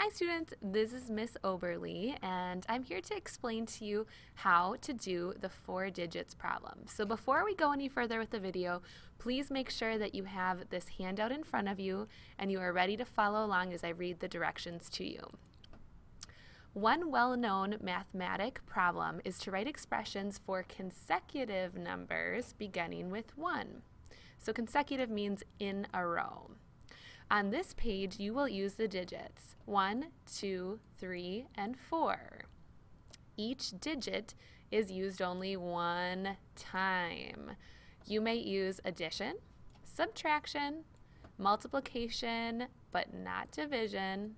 Hi students, this is Miss Oberly and I'm here to explain to you how to do the 4 digits problem. So before we go any further with the video, please make sure that you have this handout in front of you and you are ready to follow along as I read the directions to you. One well-known mathematic problem is to write expressions for consecutive numbers beginning with 1. So consecutive means in a row. On this page, you will use the digits 1, 2, 3, and 4. Each digit is used only one time. You may use addition, subtraction, multiplication, but not division,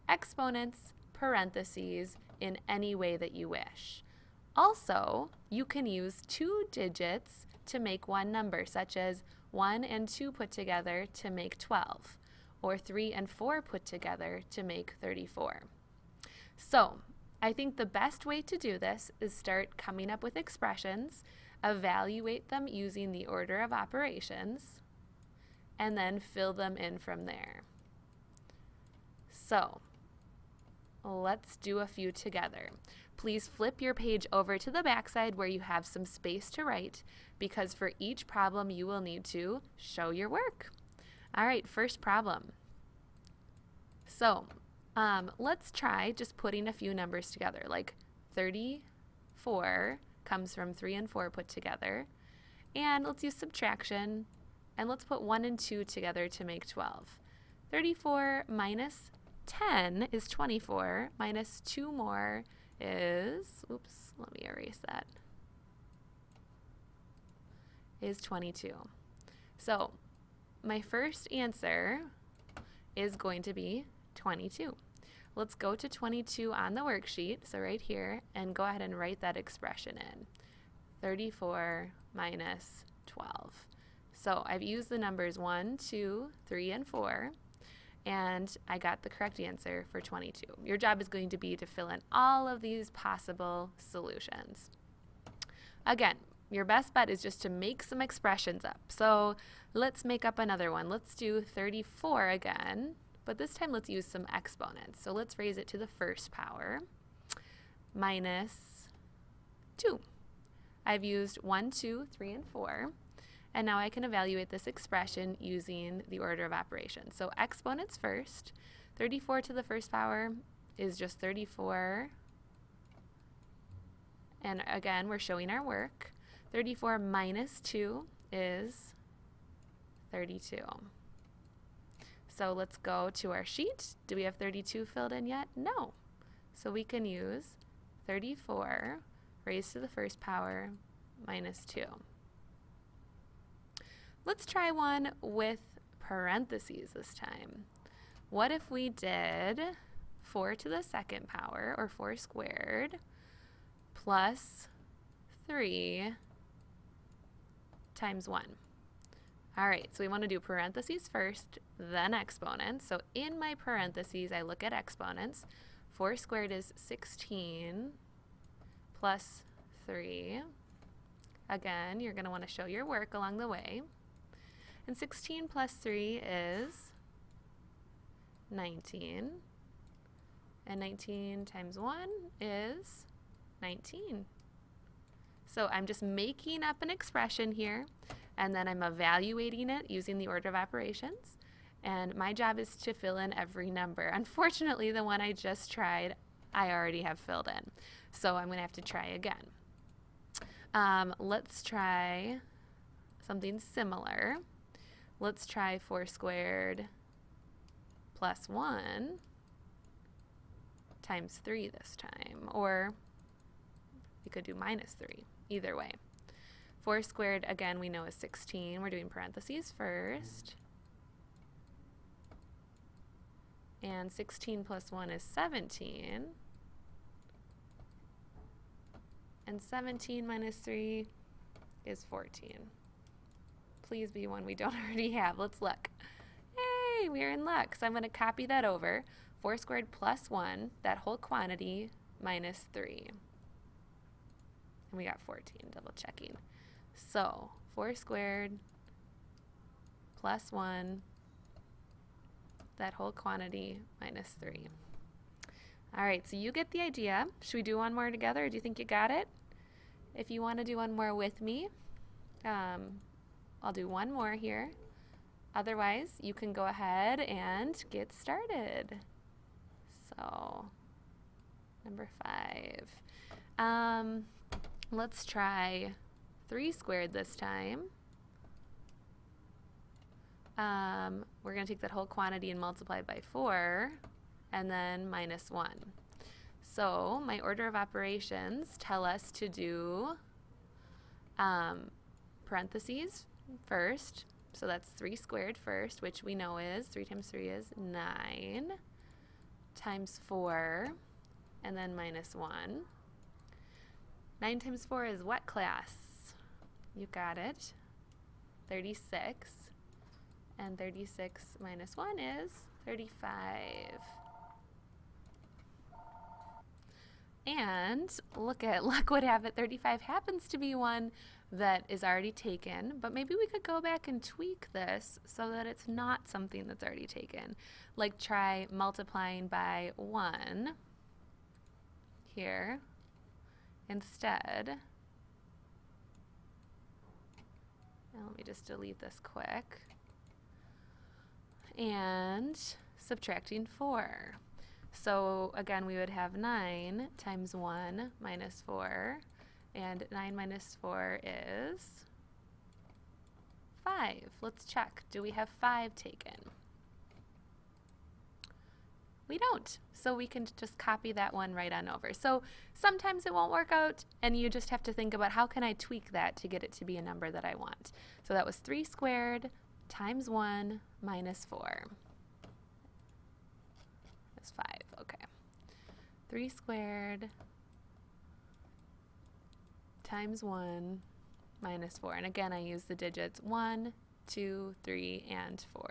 exponents, parentheses, in any way that you wish. Also, you can use 2 digits to make one number, such as 1 and 2 put together to make 12. Or 3 and 4 put together to make 34. So, I think the best way to do this is start coming up with expressions, evaluate them using the order of operations, and then fill them in from there. So, let's do a few together. Please flip your page over to the backside where you have some space to write, because for each problem you will need to show your work. All right, first problem. So let's try just putting a few numbers together, like 34 comes from 3 and 4 put together. And let's use subtraction, and let's put 1 and 2 together to make 12. 34 minus 10 is 24, minus 2 more is, oops, let me erase that, is 22. So my first answer is going to be 22. Let's go to 22 on the worksheet, so right here, and go ahead and write that expression in. 34 minus 12. So I've used the numbers 1, 2, 3, and 4, and I got the correct answer for 22. Your job is going to be to fill in all of these possible solutions. Again, your best bet is just to make some expressions up. So let's make up another one. Let's do 34 again, but this time let's use some exponents. So let's raise it to the first power, minus 2. I've used 1, 2, 3, and 4, and now I can evaluate this expression using the order of operations. So exponents first. 34 to the first power is just 34, and again, we're showing our work. 34 minus 2 is 32. So let's go to our sheet. Do we have 32 filled in yet? No. So we can use 34 raised to the first power minus 2. Let's try one with parentheses this time. What if we did 4 to the second power, or 4 squared, plus 3 times 1. All right, so we want to do parentheses first, then exponents. So in my parentheses, I look at exponents. 4 squared is 16 plus 3. Again, you're going to want to show your work along the way. And 16 plus 3 is 19. And 19 times 1 is 19. So I'm just making up an expression here, and then I'm evaluating it using the order of operations. And my job is to fill in every number. Unfortunately, the one I just tried, I already have filled in. So I'm going to have to try again. Let's try something similar. Let's try 4 squared plus 1 times 3 this time. Or we could do minus 3. Either way. 4 squared, again, we know is 16. We're doing parentheses first. And 16 plus 1 is 17. And 17 minus 3 is 14. Please be one we don't already have. Let's look. Hey, we're in luck. So I'm going to copy that over. 4 squared plus 1, that whole quantity, minus 3. And we got 14, double checking. So 4 squared plus 1, that whole quantity minus 3. All right, so you get the idea. Should we do one more together, or do you think you got it? If you want to do one more with me, I'll do one more here. Otherwise, you can go ahead and get started. So, number 5. Let's try 3 squared this time. We're going to take that whole quantity and multiply by 4, and then minus 1. So my order of operations tell us to do parentheses first. So that's 3 squared first, which we know is 3 times 3 is 9, times 4, and then minus 1. 9 times 4 is what, class? You got it. 36. And 36 minus 1 is 35. And luck would have it, 35 happens to be one that is already taken, but maybe we could go back and tweak this so that it's not something that's already taken. Like try multiplying by 1 here instead. Now let me just delete this quick. And subtracting 4. So again, we would have 9 times 1 minus 4, and 9 minus 4 is 5. Let's check. Do we have 5 taken? We don't. So we can just copy that one right on over. So sometimes it won't work out, and you just have to think about how can I tweak that to get it to be a number that I want. So that was 3 squared times 1 minus 4. That's 5, okay. 3 squared times 1 minus 4. And again, I use the digits 1, 2, 3, and 4.